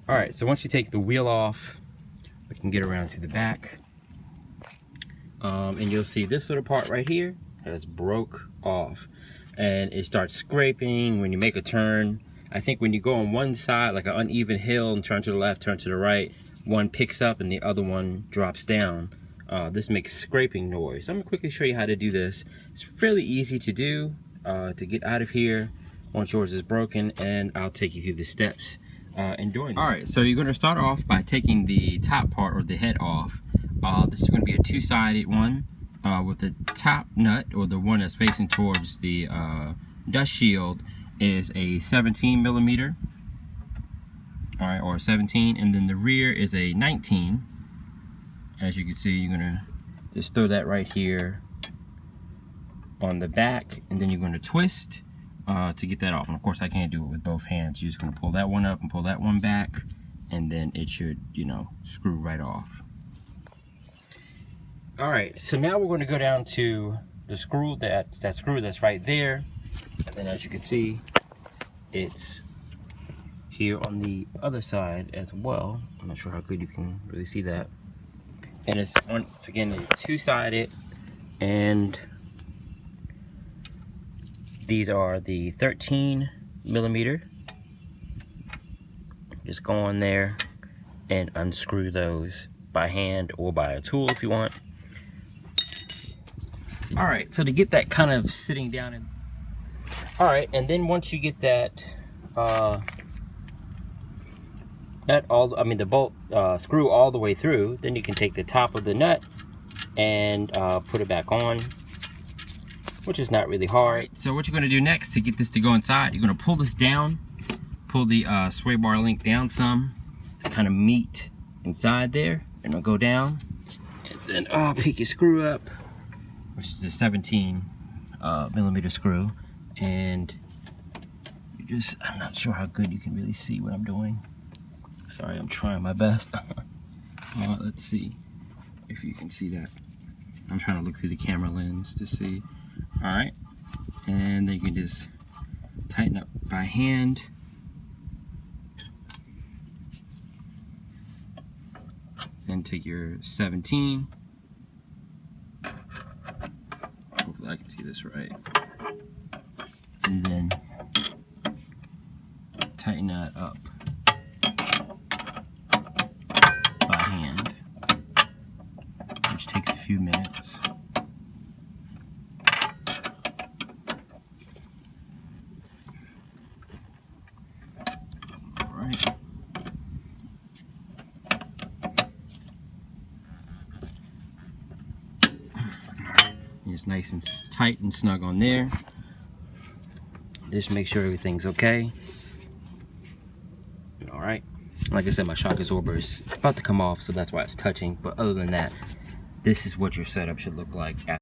All right, so once you take the wheel off, we can get around to the back. And you'll see this little part right here has broke off. And it starts scraping when you make a turn. I think when you go on one side, like an uneven hill, and turn to the left, turn to the right, one picks up and the other one drops down. This makes scraping noise. I'm gonna quickly show you how to do this. It's fairly easy to do, to get out of here once yours is broken, and I'll take you through the steps in doing that. All right, so you're gonna start off by taking the top part or the head off. This is gonna be a two-sided one with the top nut, or the one that's facing towards the dust shield, is a 17 millimeter. All right, or 17, and then the rear is a 19. As you can see, you're gonna just throw that right here on the back, and then you're gonna twist to get that off. And of course, I can't do it with both hands. You're just gonna pull that one up and pull that one back, and then it should, you know, screw right off. All right, so now we're gonna go down to the screw, that screw that's right there. And then as you can see, it's here on the other side as well. I'm not sure how good you can really see that. And it's once again two-sided, and these are the 13 millimeter. Just go on there and unscrew those by hand or by a tool if you want. All right, so to get that kind of sitting down in, all right, and then once you get that the bolt screw all the way through, then you can take the top of the nut and put it back on, which is not really hard. Right, so what you're gonna do next to get this to go inside, you're gonna pull this down, pull the sway bar link down some to kind of meet inside there, and it'll go down, and then pick your screw up, which is a 17 millimeter screw, and you just, I'm not sure how good you can really see what I'm doing. Sorry, I'm trying my best. Let's see if you can see that. I'm trying to look through the camera lens to see. All right, and then you can just tighten up by hand. Then take your 17. Hopefully I can see this right. And then tighten that up by hand, which takes a few minutes. All right. It's nice and tight and snug on there. Just make sure everything's okay. All right. Like I said, my shock absorber is about to come off, so that's why it's touching. But other than that, this is what your setup should look like after